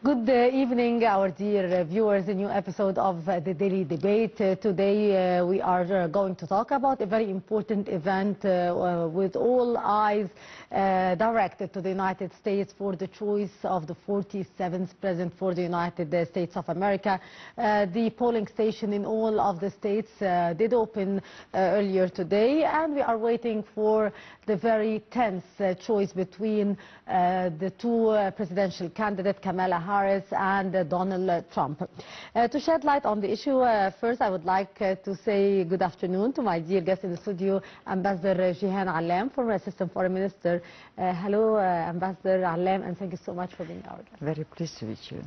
Good evening, our dear viewers. A new episode of the Daily Debate. Today we are going to talk about a very important event with all eyes directed to the United States for the choice of the 47th President for the United States of America. The polling station in all of the states did open earlier today, and we are waiting for the very tense choice between the two presidential candidates, Kamala Harris and Donald Trump. To shed light on the issue, first I would like to say good afternoon to my dear guest in the studio, Ambassador Gillane, Allam, former Assistant Foreign Minister. Hello, Ambassador Allam, and thank you so much for being our guest. Very pleased to meet you.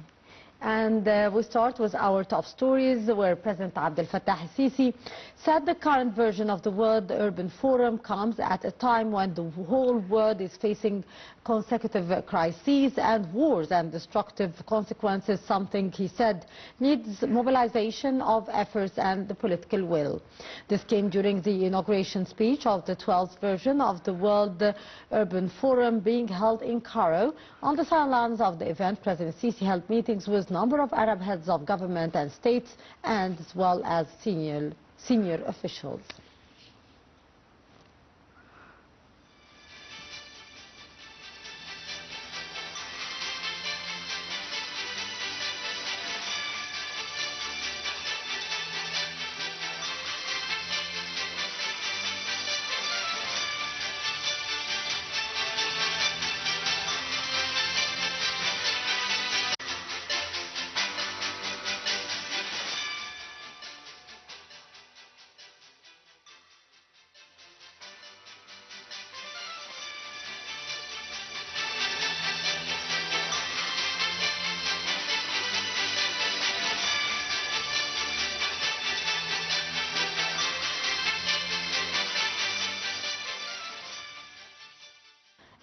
And we start with our top stories, where President Abdel Fattah al-Sisi said the current version of the World Urban Forum comes at a time when the whole world is facing consecutive crises and wars and destructive consequences, something he said needs mobilization of efforts and the political will. This came during the inauguration speech of the 12th version of the World Urban Forum being held in Cairo. On the sidelines of the event, President Sisi held meetings with a number of Arab heads of government and states, and as well as senior officials.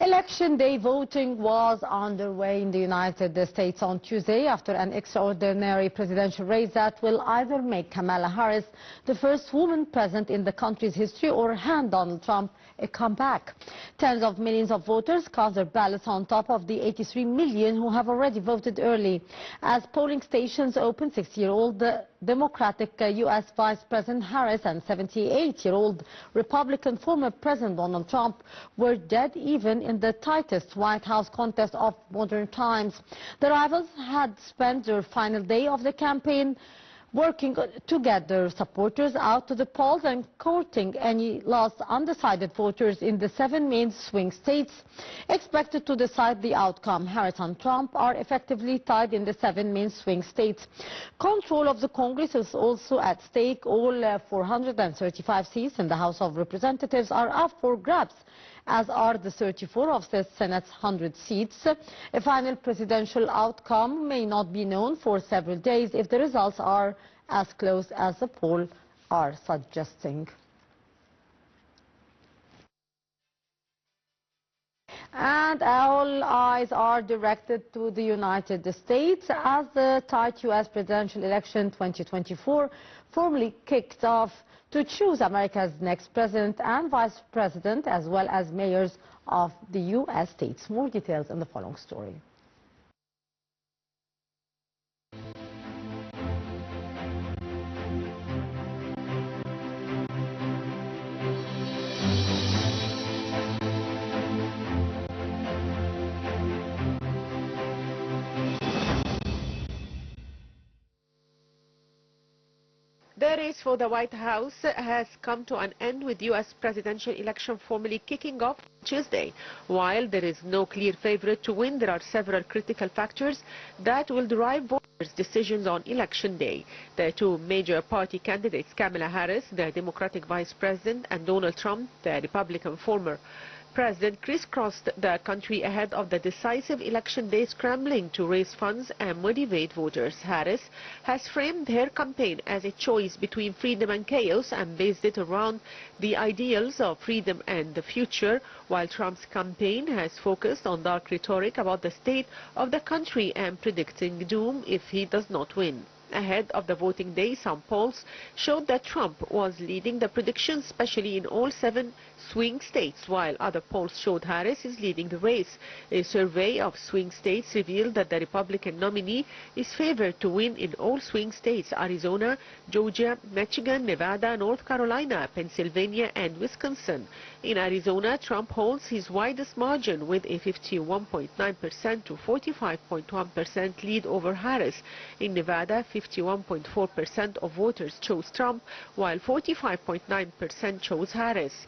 Election day voting was underway in the United States on Tuesday after an extraordinary presidential race that will either make Kamala Harris the first woman president in the country's history or hand Donald Trump a comeback. Tens of millions of voters cast their ballots on top of the 83 million who have already voted early. As polling stations opened, 60-year-old Democratic U.S. Vice President Harris and 78-year-old Republican former President Donald Trump were dead even in the tightest White House contest of modern times. The rivals had spent their final day of the campaign working to get their supporters out to the polls and courting any lost undecided voters in the 7 main swing states expected to decide the outcome. Harris and Trump are effectively tied in the 7 main swing states. Control of the Congress is also at stake. All 435 seats in the House of Representatives are up for grabs, as are the 34 of the Senate's 100 seats. A final presidential outcome may not be known for several days if the results are as close as the polls are suggesting. And all eyes are directed to the United States as the tight U.S. presidential election 2024 formally kicked off to choose America's next president and vice president, as well as mayors of the U.S. states. More details in the following story. The race for the White House has come to an end with U.S. presidential election formally kicking off Tuesday. While there is no clear favorite to win, there are several critical factors that will drive voters' decisions on election day. The two major party candidates, Kamala Harris, the Democratic Vice President, and Donald Trump, the Republican former President, crisscrossed the country ahead of the decisive election day, scrambling to raise funds and motivate voters. Harris has framed her campaign as a choice between freedom and chaos and based it around the ideals of freedom and the future, while Trump's campaign has focused on dark rhetoric about the state of the country and predicting doom if he does not win. Ahead of the voting day, some polls showed that Trump was leading the predictions, especially in all 7 swing states, while other polls showed Harris is leading the race. A survey of swing states revealed that the Republican nominee is favored to win in all swing states: Arizona, Georgia, Michigan, Nevada, North Carolina, Pennsylvania, and Wisconsin. In Arizona, Trump holds his widest margin with a 51.9% to 45.1% lead over Harris. In Nevada, 51.4% of voters chose Trump, while 45.9% chose Harris.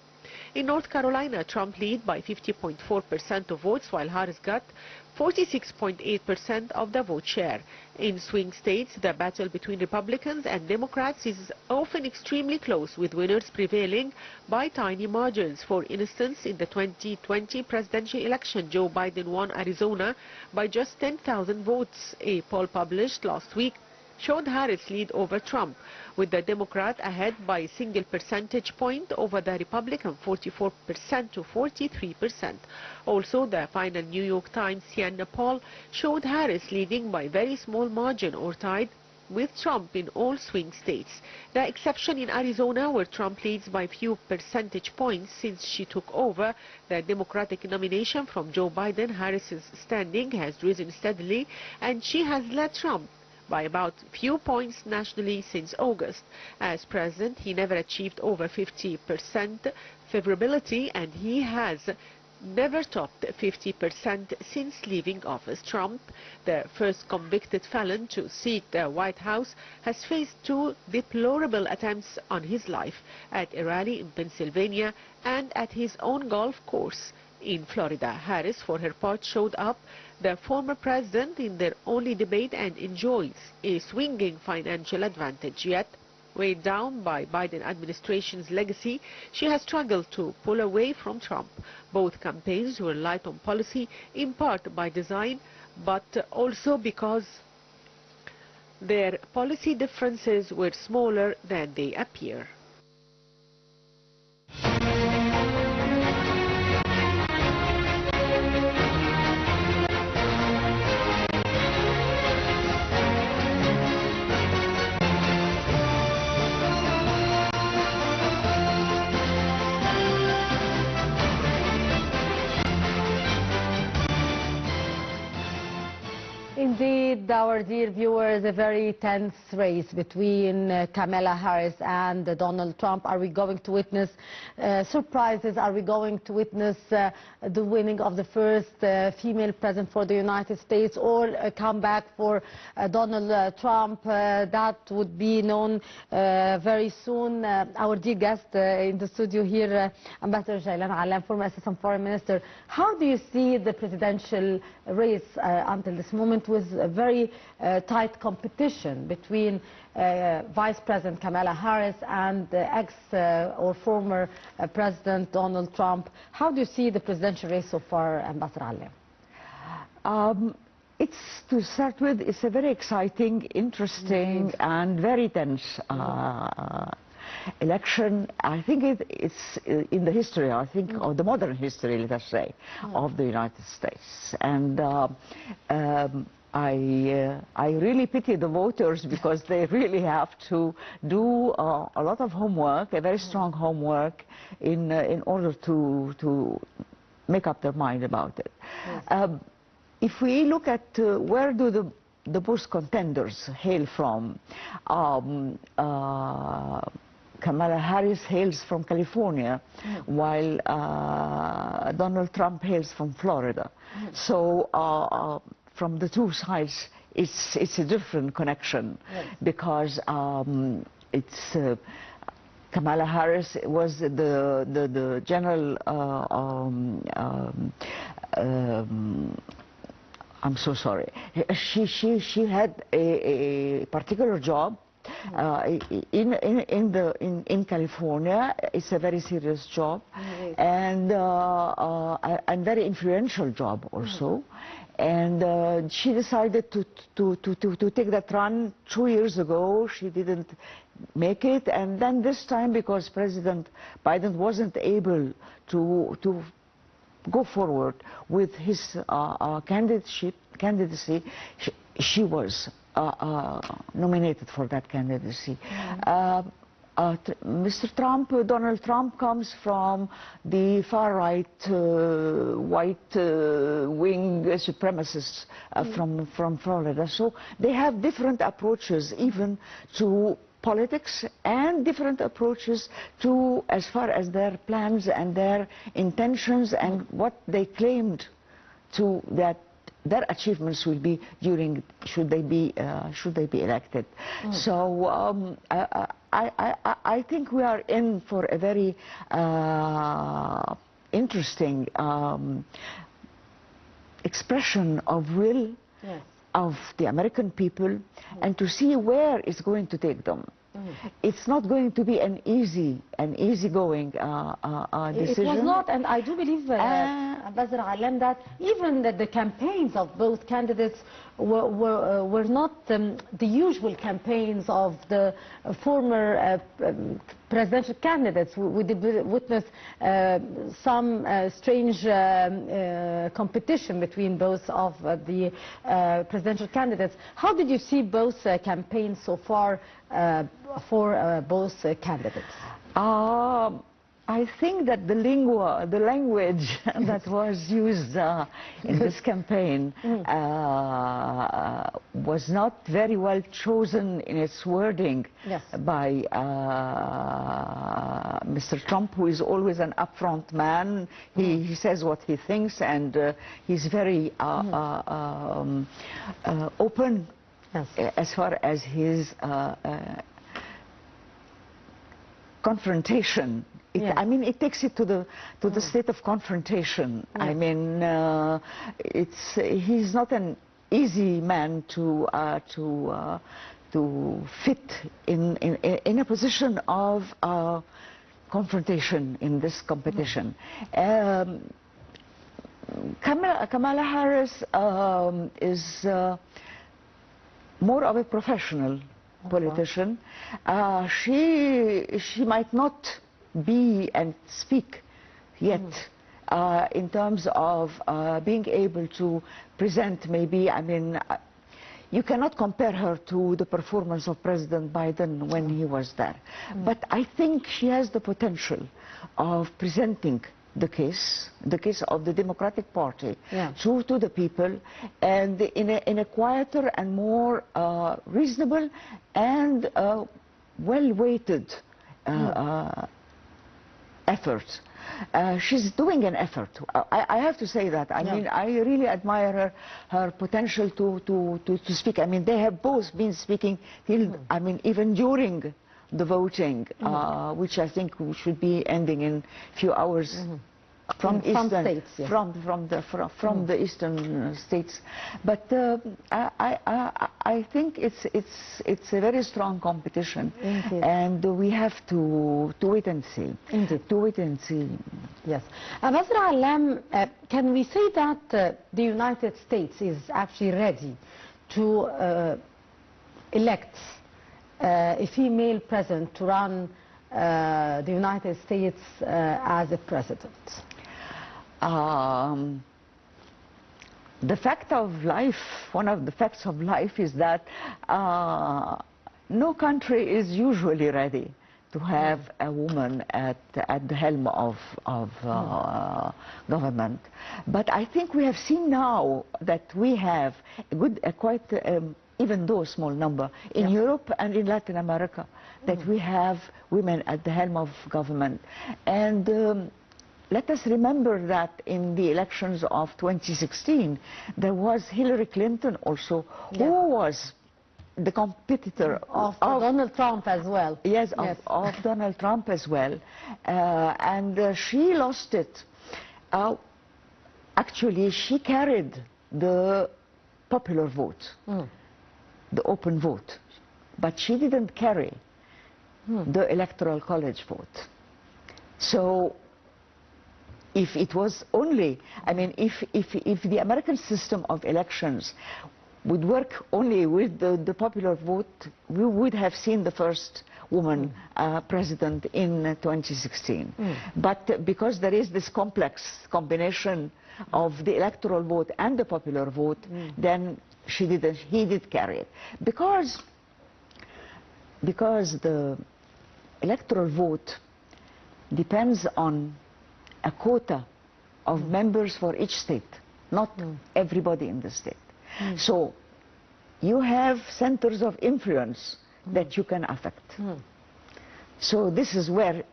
In North Carolina, Trump lead by 50.4% of votes, while Harris got 46.8% of the vote share. In swing states, the battle between Republicans and Democrats is often extremely close, with winners prevailing by tiny margins. For instance, in the 2020 presidential election, Joe Biden won Arizona by just 10,000 votes. A poll published last week showed Harris lead over Trump, with the Democrat ahead by a single percentage point over the Republican, 44% to 43%. Also, the final New York Times Siena poll showed Harris leading by a very small margin or tied with Trump in all swing states. The exception in Arizona, where Trump leads by few percentage points since she took over the Democratic nomination from Joe Biden. Harris's standing has risen steadily, and she has led Trump by about few points nationally since August. As president, he never achieved over 50% favorability, and he has never topped 50% since leaving office. Trump, the first convicted felon to seat the White House, has faced 2 deplorable attempts on his life: at a rally in Pennsylvania and at his own golf course in Florida. Harris, for her part, showed up the former president in their only debate and enjoys a swinging financial advantage. Yet, weighed down by Biden administration's legacy, she has struggled to pull away from Trump. Both campaigns were light on policy, in part by design, but also because their policy differences were smaller than they appear. Indeed, our dear viewers, a very tense race between Kamala Harris and Donald Trump. Are we going to witness surprises? Are we going to witness the winning of the first female president for the United States, or a comeback for Donald Trump? That would be known very soon. Our dear guest in the studio here, Ambassador Gillane Allam, former Assistant Foreign Minister. How do you see the presidential race until this moment, with a very tight competition between Vice President Kamala Harris and ex or former President Donald Trump? How do you see the presidential race so far, Ambassador Allam? To start with, it's a very exciting, interesting, and very tense election. I think it's in the history, I think, of the modern history, let us say, of the United States. And I really pity the voters, because they really have to do a lot of homework, a very strong homework, in order to make up their mind about it. If we look at where do the both contenders hail from, Kamala Harris hails from California, while Donald Trump hails from Florida. So from the two sides, it's a different connection, because Kamala Harris was the general. I'm so sorry. She had a particular job in California. It's a very serious job, and very influential job also. And she decided to take that run 2 years ago. She didn't make it, and then this time, because President Biden wasn't able to go forward with his candidacy, she was nominated for that candidacy. Mr. Trump, Donald Trump, comes from the far-right, white-wing supremacists from Florida. So they have different approaches even to politics and different approaches to as far as their plans and their intentions and what they claimed to that their achievements will be during should they be elected. So I think we are in for a very interesting expression of will of the American people and to see where it's going to take them. It's not going to be an easygoing decision. It was not, and I do believe, Ambassador Allam, that even the campaigns of both candidates were not the usual campaigns of the former presidential candidates. We did witness some strange competition between both of the presidential candidates. How did you see both campaigns so far for both candidates? I think that the language that was used in this campaign was not very well chosen in its wording by Mr. Trump, who is always an upfront man. He says what he thinks, and he's very open as far as his confrontation. I mean, it takes it to the state of confrontation. I mean, he's not an easy man to fit in a position of confrontation in this competition. Kamala Harris is more of a professional politician. She might not be and speak yet in terms of being able to present maybe, I mean, you cannot compare her to the performance of President Biden when he was there. But I think she has the potential of presenting the case of the Democratic Party to the people, and in a quieter and more reasonable and well-weighted effort. She's doing an effort. I have to say that. I mean, I really admire her potential to speak. I mean, they have both been speaking till, I mean, even during the voting, which I think we should be ending in a few hours. From the eastern states, but I think it's a very strong competition, and we have to wait and see. To wait and see. Yes, Ambassador Allam, can we say that the United States is actually ready to elect a female president to run the United States as a president? The fact of life, one of the facts of life is that no country is usually ready to have a woman at the helm of government. But I think we have seen now that we have a quite even though a small number in Europe and in Latin America, that we have women at the helm of government. And let us remember that in the elections of 2016, there was Hillary Clinton also, who was the competitor of Donald Trump as well. Yes, of Donald Trump as well. And she lost it. Actually, she carried the popular vote, the open vote, but she didn't carry the electoral college vote. So if it was only, I mean, if the American system of elections would work only with the popular vote, we would have seen the first woman president in 2016. But because there is this complex combination of the electoral vote and the popular vote, then she didn't. He did carry it because the electoral vote depends on a quota of members for each state, not everybody in the state. So you have centers of influence that you can affect. So this is where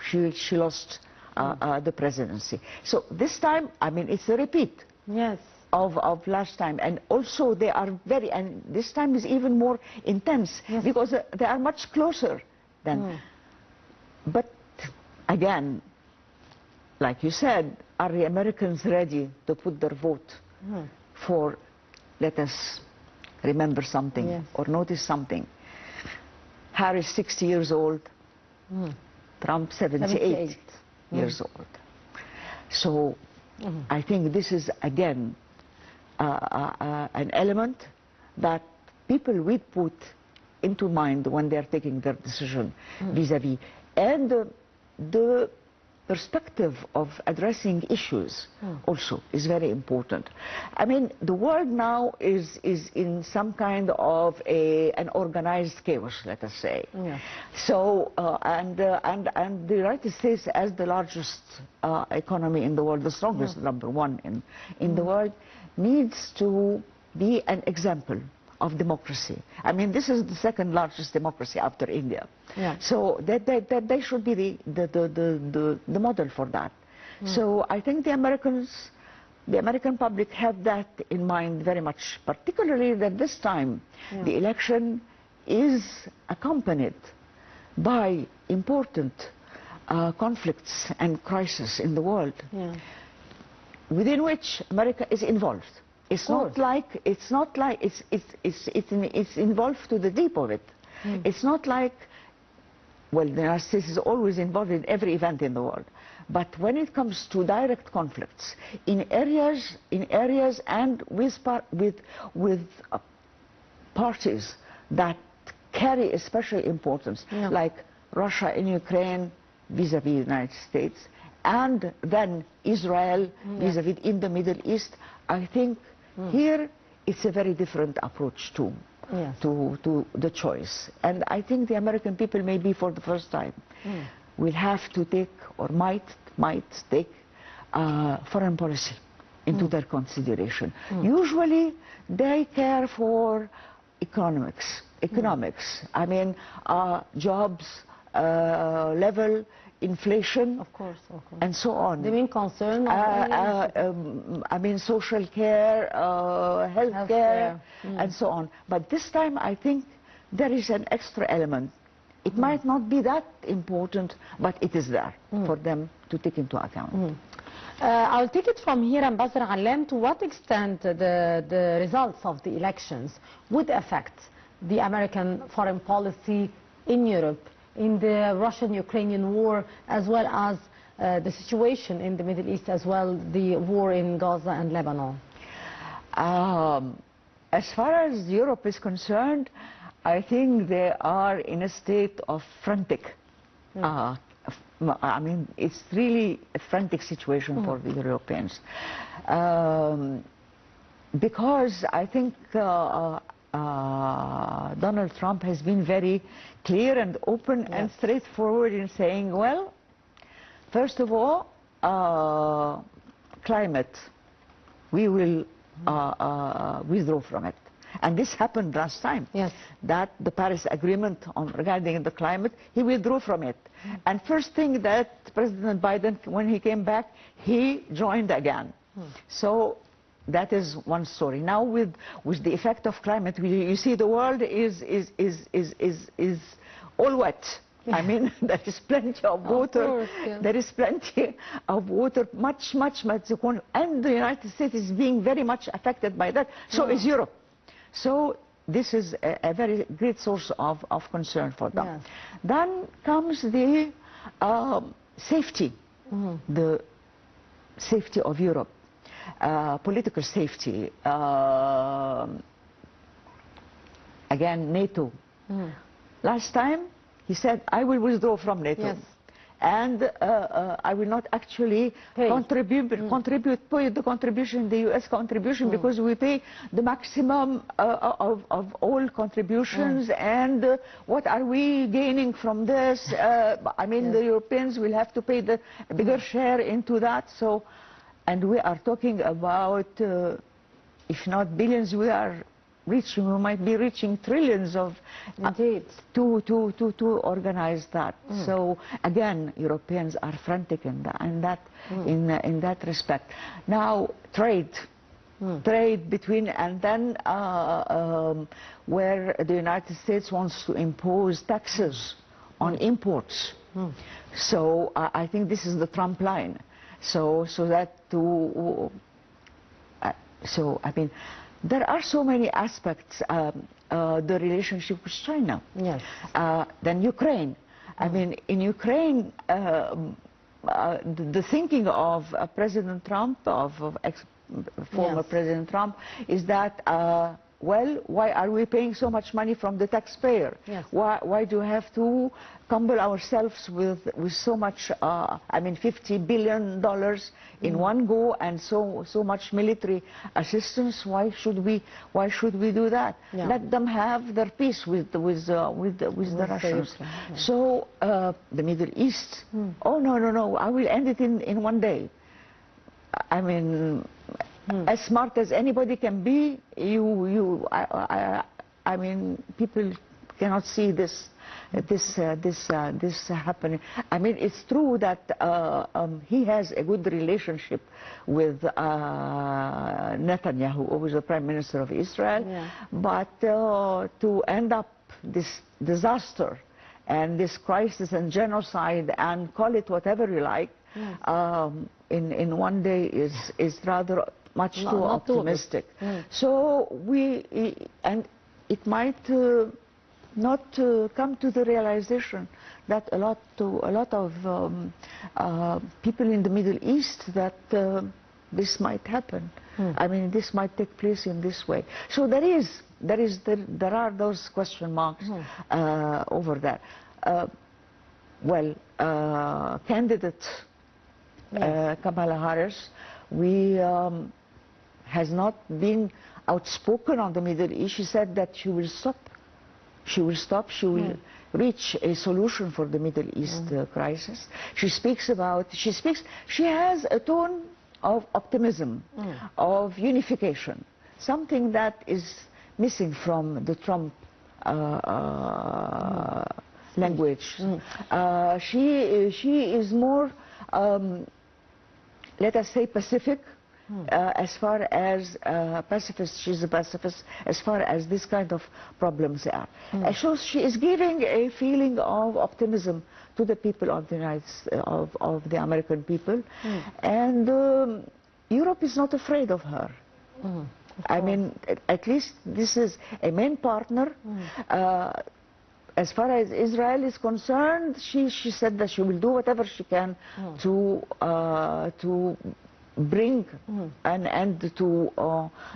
she lost the presidency. So this time, I mean, it's a repeat. Yes. Of last time, and also they are very, and this time is even more intense because they are much closer than. But again, like you said, are the Americans ready to put their vote for, let us remember something or notice something? Harris 60 years old, Trump 78 years old. So I think this is again an element that people will put into mind when they are taking their decision vis-à-vis. And the perspective of addressing issues also is very important. I mean, the world now is in some kind of an organized chaos, let us say. So, and the United States, as the largest economy in the world, the strongest number one in the world, needs to be an example of democracy. I mean, this is the second largest democracy after India. So that they should be the model for that. So I think the American public have that in mind very much, particularly that this time the election is accompanied by important conflicts and crises in the world. Within which America is involved. It's not like it's involved to the deep of it. It's not like, well, the United States is always involved in every event in the world, but when it comes to direct conflicts in areas and with parties that carry a special importance, like Russia and Ukraine vis-à-vis the United States, and then Israel vis-à-vis in the Middle East, I think here it's a very different approach to the choice. And I think the American people, maybe for the first time, will have to take, or might take, foreign policy into their consideration. Usually they care for economics. I mean, jobs, level, inflation, of course. And so on. The main concern I mean, social care, health care, and so on. But this time I think there is an extra element. It might not be that important, but it is there for them to take into account. I'll take it from here, Ambassador Allam. To what extent the results of the elections would affect the American foreign policy in Europe, in the Russian-Ukrainian war, as well as the situation in the Middle East, as well the war in Gaza and Lebanon? As far as Europe is concerned, I think they are in a state of frantic. I mean, it's really a frantic situation for the Europeans. Because I think Donald Trump has been very clear and open and straightforward in saying, well, first of all, climate, we will withdraw from it. And this happened last time, that the Paris Agreement regarding the climate, he withdrew from it. And first thing that President Biden, when he came back, he joined again. So that is one story. Now with the effect of climate, you see the world is all wet. I mean, there is plenty of water. Of course, there is plenty of water, much, and the United States is being very much affected by that. So is Europe. So this is a very great source of concern for them. Then comes the safety, the safety of Europe, political safety. Again, NATO. Last time he said, I will withdraw from NATO. and I will not actually contribute pay the contribution, the U.S. contribution, because we pay the maximum of all contributions, and what are we gaining from this? I mean, the Europeans will have to pay the bigger share into that. So, and we are talking about, if not billions, we might be reaching trillions of to organize that. So again, Europeans are frantic in that respect. Now trade between, and then where the United States wants to impose taxes on imports. So I think this is the Trump line. So I mean, there are so many aspects. The relationship with China. Yes. Then Ukraine. I mean, in Ukraine, the thinking of President Trump, former President Trump, is that, well, why are we paying so much money from the taxpayer? Yes. Why do we have to cumber ourselves with so much, I mean, $50 billion in one go, and so much military assistance? Why should we do that? Yeah. Let them have their peace with the Russians. So the Middle East, oh no, I will end it in one day. I mean, as smart as anybody can be, I mean, people cannot see this happening. I mean, it's true that he has a good relationship with Netanyahu, who was the Prime Minister of Israel, but to end up this disaster and this crisis and genocide, and call it whatever you like, in one day is rather much too optimistic. So and it might not come to the realization that a lot of people in the Middle East, that this might happen. I mean, this might take place in this way. So there are those question marks over there. Well, candidate Kamala Harris, has not been outspoken on the Middle East. She said that she will stop. She will reach a solution for the Middle East crisis. She has a tone of optimism, of unification, something that is missing from the Trump language. She is more, let us say, Pacific. As far as pacifist, she's a pacifist as far as this kind of problems are. So she is giving a feeling of optimism to the people of the American people, and Europe is not afraid of her. I mean, at least this is a main partner. As far as Israel is concerned, she said that she will do whatever she can to bring an end to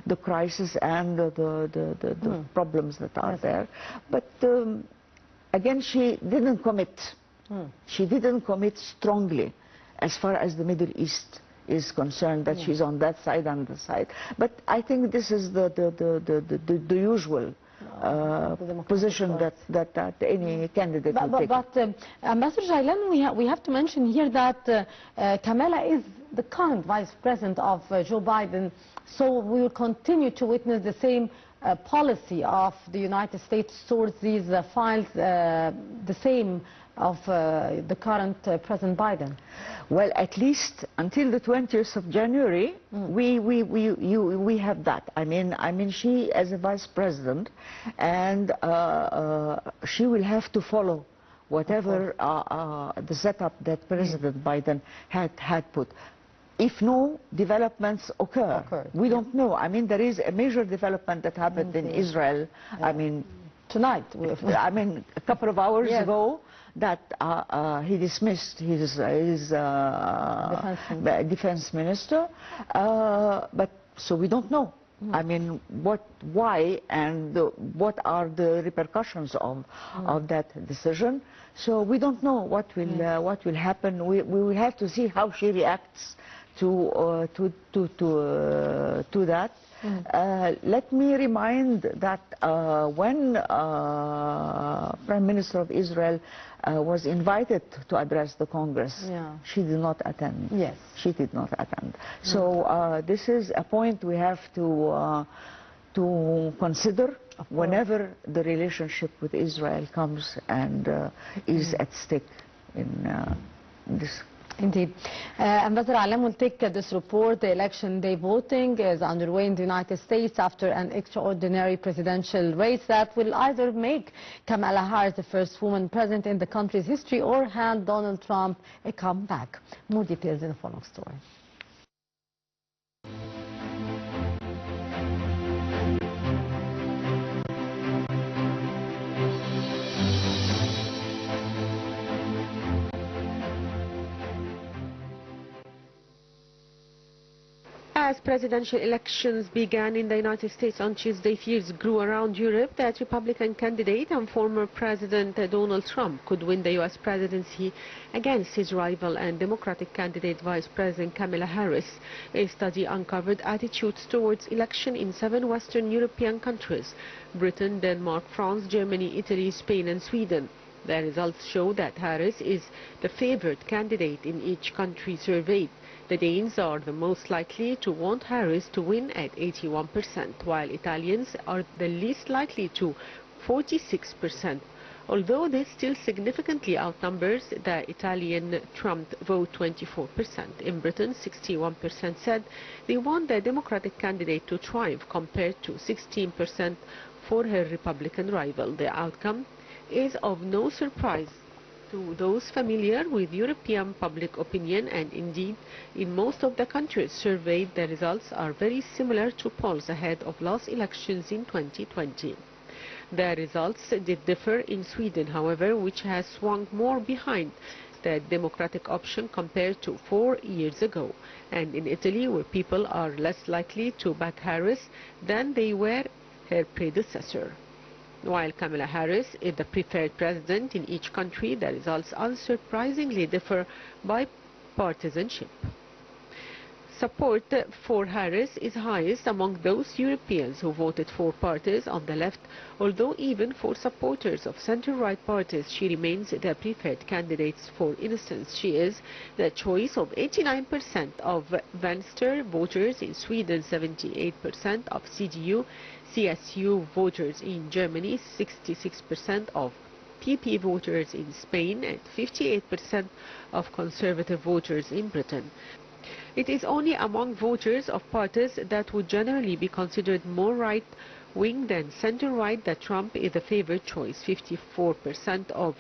the crisis and the problems that are there. But again, she didn't commit. She didn't commit strongly as far as the Middle East is concerned, that she's on that side and the side. But I think this is the usual position that any candidate will take. But Ambassador Gillane, we have to mention here that Kamala is the current Vice President of Joe Biden, so we will continue to witness the same policy of the United States towards these files, the same of the current President Biden. Well, at least until the 20th of January, we have that. I mean, she as a Vice President, and she will have to follow whatever the setup that President Biden had put. If no developments occur, we don't know. I mean, there is a major development that happened in Israel. I mean, tonight. I mean, a couple of hours ago, that he dismissed his defense minister. But so we don't know I mean, why, and what are the repercussions of that decision? So we don't know what will happen. We will have to see how she reacts to that. Let me remind that when Prime Minister of Israel was invited to address the Congress, she did not attend. Yes. She did not attend. So this is a point we have to consider whenever the relationship with Israel comes and is at stake in this. Indeed. Ambassador Allam will take this report. The election day voting is underway in the United States after an extraordinary presidential race that will either make Kamala Harris the first woman president in the country's history or hand Donald Trump a comeback. More details in the following story. As presidential elections began in the United States on Tuesday, fears grew around Europe that Republican candidate and former President Donald Trump could win the U.S. presidency against his rival and Democratic candidate Vice President Kamala Harris. A study uncovered attitudes towards election in 7 Western European countries: Britain, Denmark, France, Germany, Italy, Spain and Sweden. The results show that Harris is the favored candidate in each country surveyed. The Danes are the most likely to want Harris to win at 81%, while Italians are the least likely to 46%. Although this still significantly outnumbers the Italian Trump vote 24%. In Britain, 61% said they want the Democratic candidate to triumph compared to 16% for her Republican rival. The outcome is of no surprise to those familiar with European public opinion, and indeed in most of the countries surveyed the results are very similar to polls ahead of last elections in 2020. The results did differ in Sweden, however, which has swung more behind the Democratic option compared to 4 years ago, and in Italy, where people are less likely to back Harris than they were her predecessor. While Kamala Harris is the preferred president in each country, the results unsurprisingly differ by partisanship. Support for Harris is highest among those Europeans who voted for parties on the left, although even for supporters of center-right parties, she remains the preferred candidate. For instance, she is the choice of 89% of Vänster voters in Sweden, 78% of CDU-CSU voters in Germany, 66% of PP voters in Spain, and 58% of conservative voters in Britain. It is only among voters of parties that would generally be considered more right-wing than center-right that Trump is the favored choice. 54% of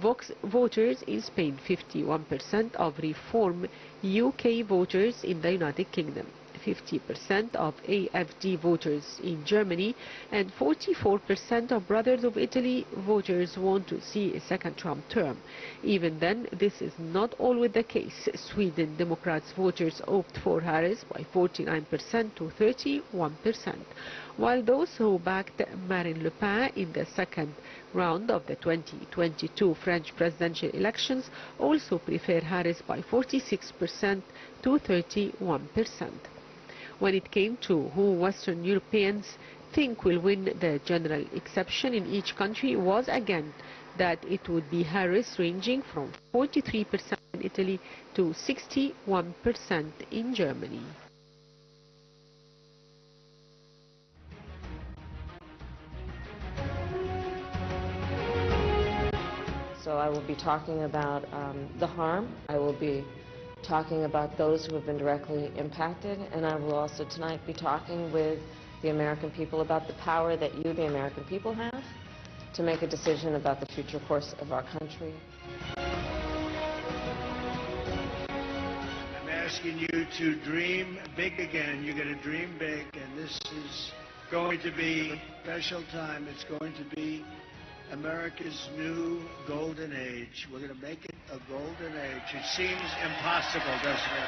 Vox voters in Spain, 51% of Reform UK voters in the United Kingdom, 50% of AfD voters in Germany, and 44% of Brothers of Italy voters want to see a second Trump term. Even then, this is not always the case. Sweden Democrats voters opt for Harris by 49% to 31%, while those who backed Marine Le Pen in the second round of the 2022 French presidential elections also prefer Harris by 46% to 31%. When it came to who Western Europeans think will win, the general exception in each country was again that it would be Harris, ranging from 43% in Italy to 61% in Germany. So I will be talking about the harm. I will be talking about those who have been directly impacted, and I will also tonight be talking with the American people about the power that you, the American people, have to make a decision about the future course of our country. I'm asking you to dream big again. You're going to dream big, and this is going to be a special time. It's going to be America's new golden age. We're going to make it a golden age. It seems impossible, doesn't it?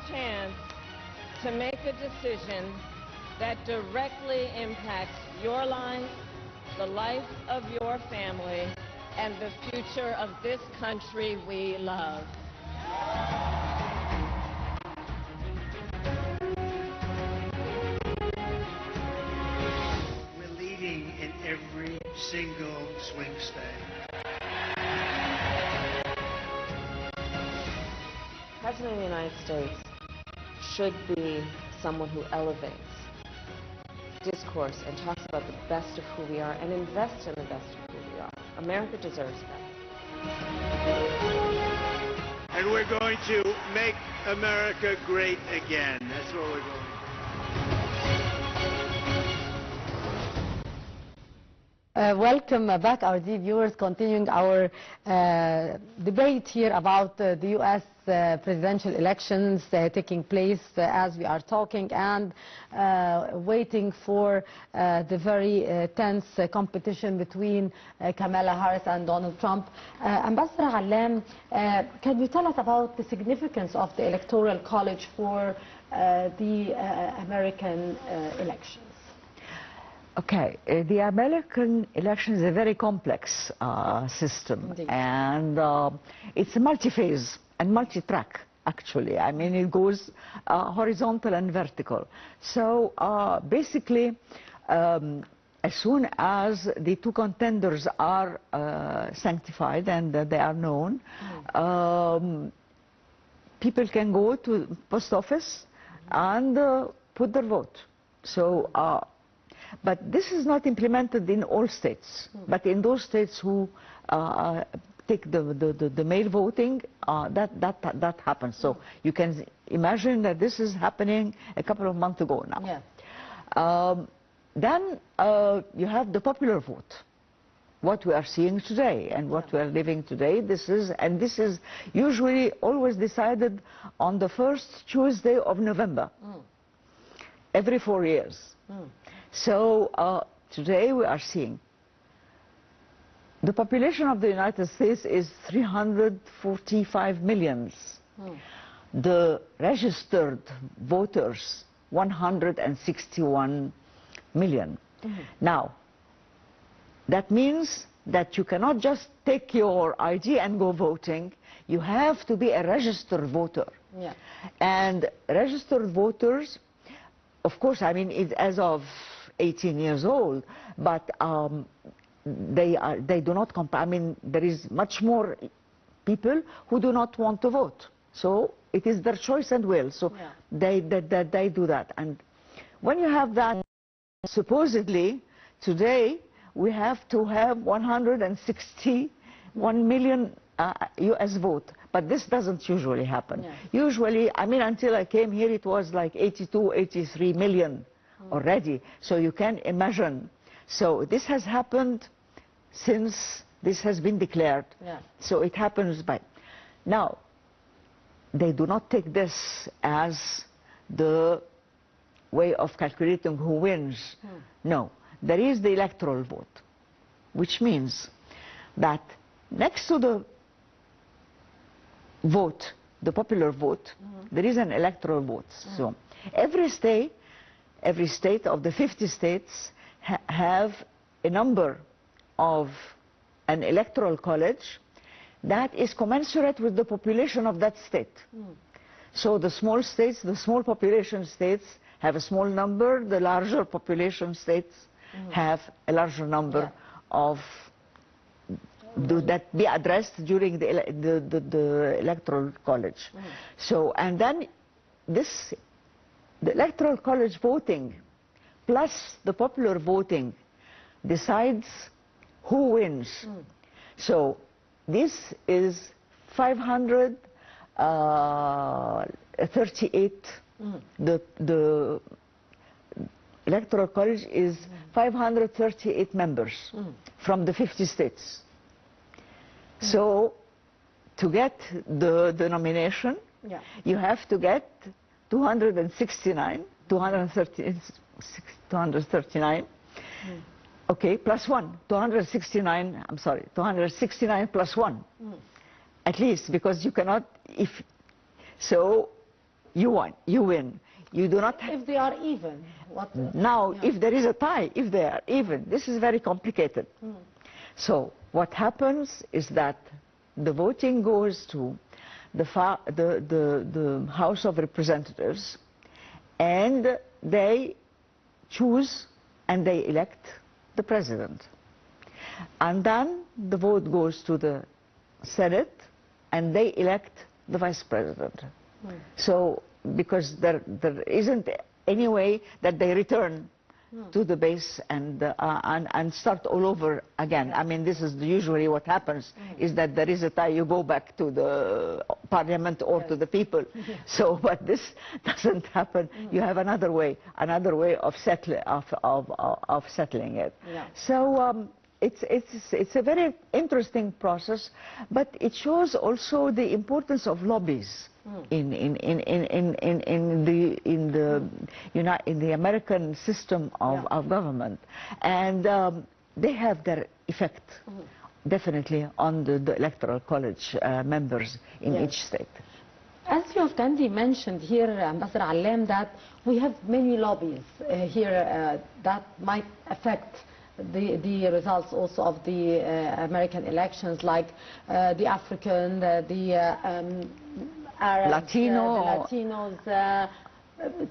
chance to make a decision that directly impacts your life, the life of your family, and the future of this country we love. We're leading in every single swing state. The President of the United States should be someone who elevates discourse and talks about the best of who we are and invests in the best of who we are. America deserves that. And we're going to make America great again. That's what we're going to do. Welcome back, our dear viewers, continuing our debate here about the U.S. Presidential elections taking place as we are talking, and waiting for the very tense competition between Kamala Harris and Donald Trump. Ambassador Allam, can you tell us about the significance of the Electoral College for the American elections? Okay, the American election is a very complex system. Indeed. And it's a multi-phase and multi-track, actually. I mean, it goes horizontal and vertical. So basically, as soon as the two contenders are sanctified and they are known, people can go to post office and put their vote. So. But this is not implemented in all states, but in those states who take the mail voting, that happens. So you can imagine that this is happening a couple of months ago now. Yeah. Then you have the popular vote, what we are seeing today and what we are living today. This is usually always decided on the first Tuesday of November, every 4 years. So today we are seeing the population of the United States is 345 million. The registered voters, 161 million. Now, that means that you cannot just take your ID and go voting. You have to be a registered voter. Yeah. And registered voters, of course, I mean, it's as of 18 years old, but they do not compare. I mean, there is much more people who do not want to vote. So it is their choice and will. So they do that. And when you have that, supposedly today we have to have 161 million U.S. vote. But this doesn't usually happen. Yeah. Usually, I mean, until I came here, it was like 82, 83 million already. So you can imagine. So this has happened since this has been declared. Yeah. So it happens by. Now, they do not take this as the way of calculating who wins. No, there is the electoral vote, which means that next to the vote, the popular vote, there is an electoral vote. So every state of the 50 states have a number of an electoral college that is commensurate with the population of that state. So the small states, the small population states have a small number, the larger population states have a larger number of that be addressed during the electoral college. So, and then the electoral college voting plus the popular voting decides who wins. So this is 538, the electoral college is 538 members from the 50 states. So to get the nomination, you have to get 239, okay, plus one, 269, I'm sorry, 269 plus one, at least, because you cannot, so you won, you win. You do not. If they are even, what? Now, Yeah. if there is a tie, if they are even, this is very complicated. So what happens is that the voting goes to the House of Representatives, and they choose and they elect the president. And then the vote goes to the Senate, and they elect the vice president. So, because there isn't any way that they return to the base and start all over again. I mean, this is usually what happens, is that there is a tie, you go back to the parliament or to the people. So, but this doesn't happen. You have another way of settling it. So it's a very interesting process, but it shows also the importance of lobbies in the American system of government, and they have their effect definitely on the electoral college members in each state. As you have kindly mentioned here, Ambassador Allam, that we have many lobbies here that might affect the results also of the American elections, like the African, the Arabs, Latino, the Latinos.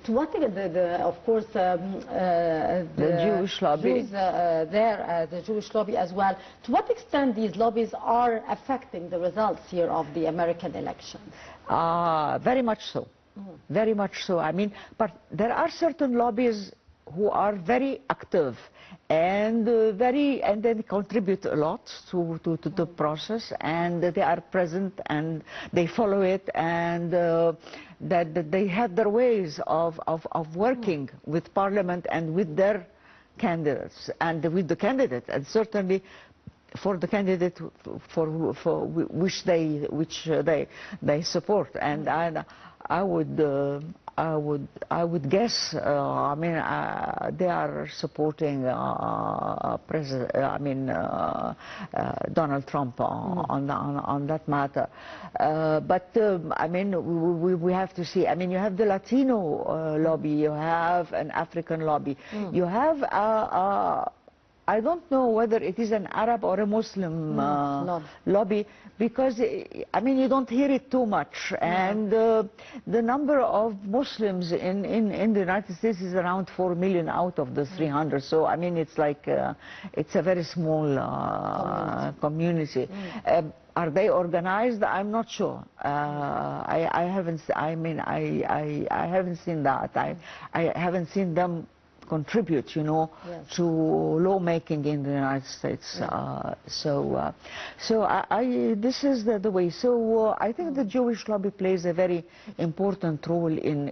To what extent, of course, the Jewish lobby, Jews, the Jewish lobby as well. To what extent these lobbies are affecting the results here of the American elections? Very much so. Very much so. I mean, but there are certain lobbies who are very active and they contribute a lot to the process, and they are present and they follow it, and that they have their ways of working with Parliament and with their candidates and with the candidate, and certainly for the candidate for which they support. And I would guess. I mean, they are supporting Donald Trump on that matter. But I mean, we have to see. I mean, you have the Latino lobby, you have an African lobby, you have I don't know whether it is an Arab or a Muslim lobby, because I mean, you don't hear it too much, and the number of Muslims in the United States is around 4 million out of the 300. So I mean, it's like it's a very small community. Are they organized? I'm not sure. I haven't. I mean, I haven't seen that. I haven't seen them contribute, you know, to lawmaking in the United States. So this is the way. So I think the Jewish lobby plays a very important role in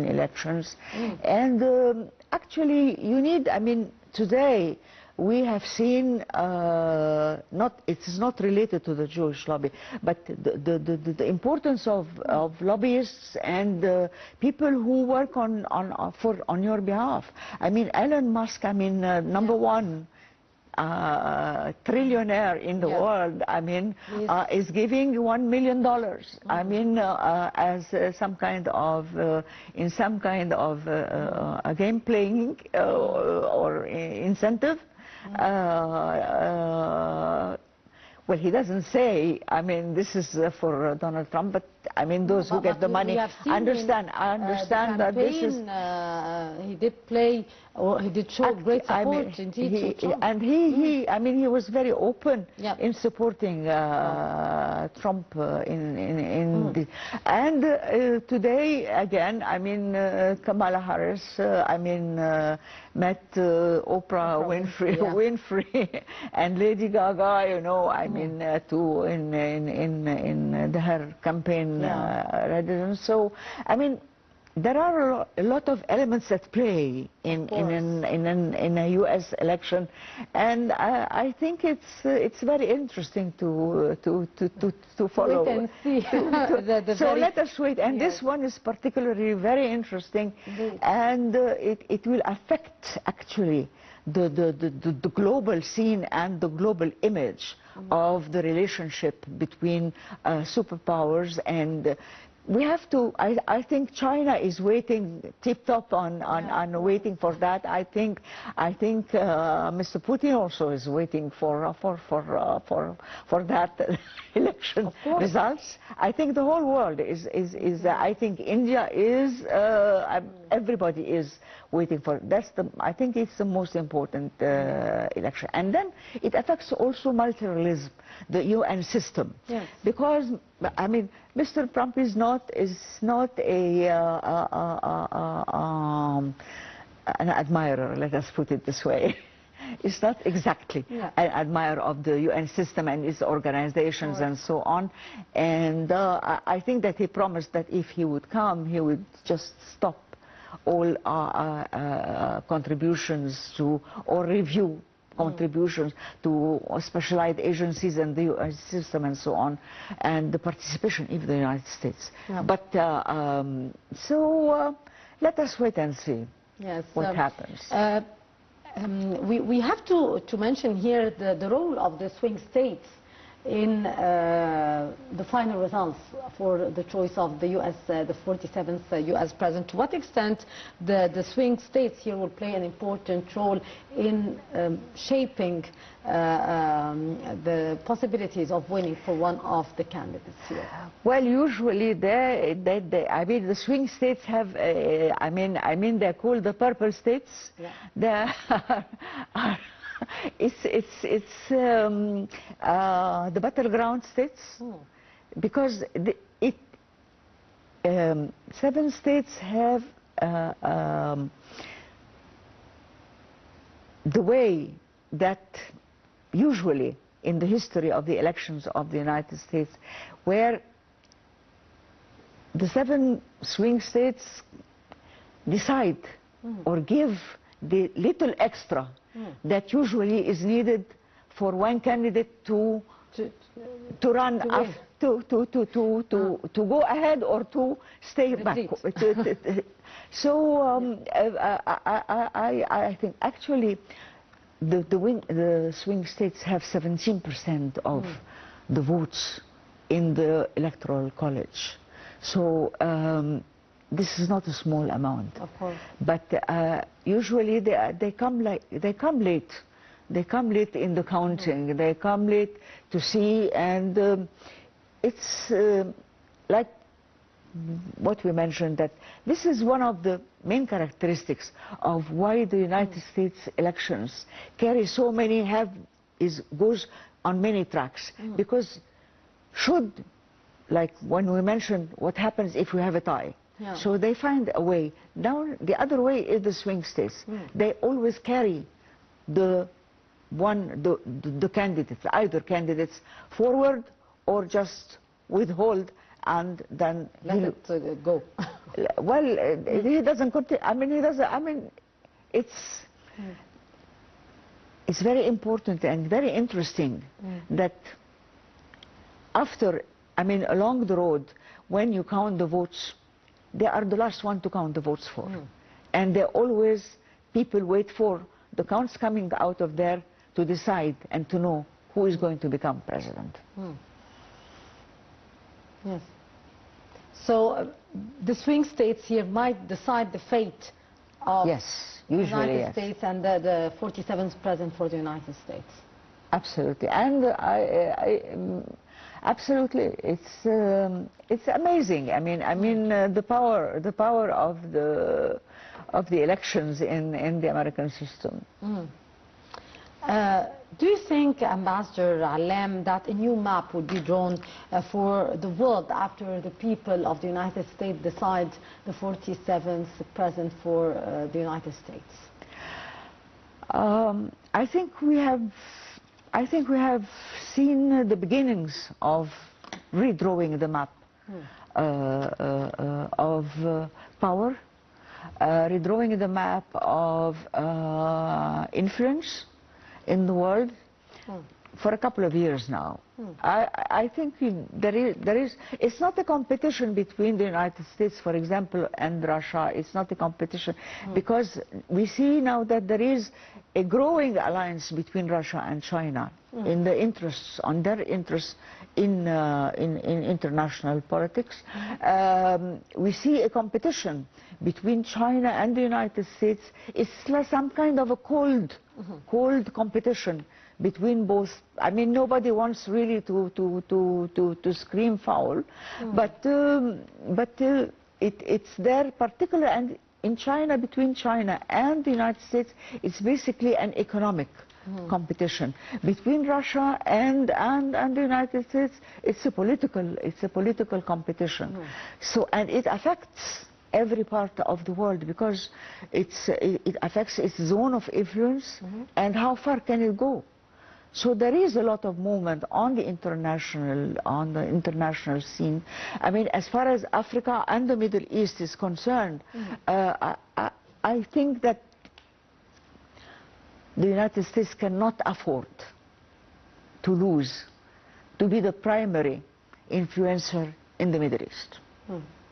elections. And actually, you need. I mean, today we have seen, it is not related to the Jewish lobby, but the importance of lobbyists and people who work on your behalf. I mean, Elon Musk, I mean, number one trillionaire in the world, I mean, is giving $1 million. I mean, as some kind of, in some kind of a game playing or incentive. Well, he doesn't say, I mean, this is for Donald Trump, but I mean, those who get the money understand that this is... he did play, or he did show great support indeed to Trump. And I mean, he was very open in supporting Trump and today, again, I mean, Kamala Harris, I mean, met Oprah Winfrey and Lady Gaga, you know, I mean, too, in her campaign residence. So, I mean, there are a lot of elements at play in a U.S. election, and I think it's very interesting to follow. Wait and see. So let us wait. And this one is particularly very interesting, and it will affect actually the global scene and the global image of the relationship between superpowers. And we have to, I think China is waiting tip-top on waiting for that. I think Mr. Putin also is waiting for that election results. I think the whole world is I think India is, everybody is waiting for, I think it's the most important election. And then it affects also multilateralism, the UN system. Yes. Because, I mean, Mr. Trump is not an admirer, let us put it this way. It's not exactly an admirer of the UN system and its organizations and so on. And I think that he promised that if he would come, he would just stop all contributions to, or review contributions to specialized agencies and the UN system and so on, and the participation of the United States. But so let us wait and see what happens. We have to mention here the role of the swing states in the final results for the choice of the U.S., the 47th U.S. president. To what extent the swing states here will play an important role in shaping the possibilities of winning for one of the candidates here? Well, usually I mean, the swing states have, I mean, they're called the purple states. Yeah. It's the battleground states, because 7 states have the way that usually in the history of the elections of the United States, where the 7 swing states decide or give the little extra that usually is needed for one candidate to run, to go ahead or to stay back. So I think actually the swing states have 17% of the votes in the Electoral College. So this is not a small amount. Of course. But usually they come late. They come late in the counting. They come late to see, and it's like what we mentioned, that this is one of the main characteristics of why the United States elections carry so many, goes on many tracks. Because like when we mentioned what happens if we have a tie. So they find a way. Now the other way is the swing states. They always carry the candidates, either candidates forward or just withhold and then let it go. Well, he doesn't continue. I mean, he doesn't. I mean, it's very important and very interesting that after, I mean, along the road, when you count the votes, they are the last one to count the votes for. And they always, people wait for the counts coming out of there to decide and to know who is going to become president. Yes. So the swing states here might decide the fate of the United States and the 47th president for the United States. Absolutely. And absolutely, it's amazing. I mean, the power of the elections in the American system. Do you think, Ambassador Allam, that a new map would be drawn for the world after the people of the United States decide the 47th president for the United States? I think we have seen the beginnings of redrawing the map of power, redrawing the map of influence in the world for a couple of years now. I think it's not a competition between the United States, for example, and Russia. It's not a competition because we see now that there is a growing alliance between Russia and China in the interests, on their interests in international politics. We see a competition between China and the United States. It's like some kind of a cold competition between both. I mean, nobody wants really to scream foul, but it's there particular, and in China, between China and the United States, it's basically an economic competition. Between Russia and the United States, it's a political competition. So, and it affects every part of the world because it affects its zone of influence and how far can it go. So there is a lot of movement on the international scene. I mean, as far as Africa and the Middle East is concerned, I think that the United States cannot afford to lose, to be the primary influencer in the Middle East.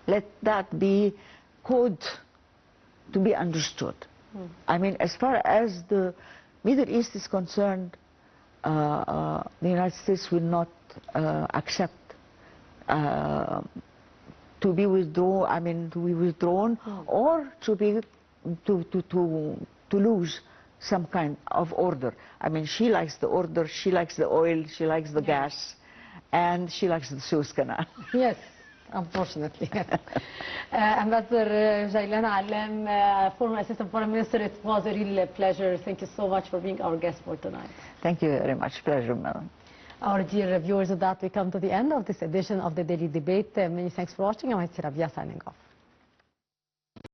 Let that be code to be understood. I mean, as far as the Middle East is concerned, the United States will not accept to be withdrawn. I mean, to be withdrawn or to lose some kind of order. I mean, she likes the order, she likes the oil, she likes the gas, and she likes the Suez Canal. Yes. Unfortunately. Ambassador Gillane Allam, former Assistant Foreign Minister, it was a real pleasure. Thank you so much for being our guest for tonight. Thank you very much. Pleasure, madam. Our dear viewers, with that we come to the end of this edition of the Daily Debate. Many thanks for watching. I'm Rabia signing off.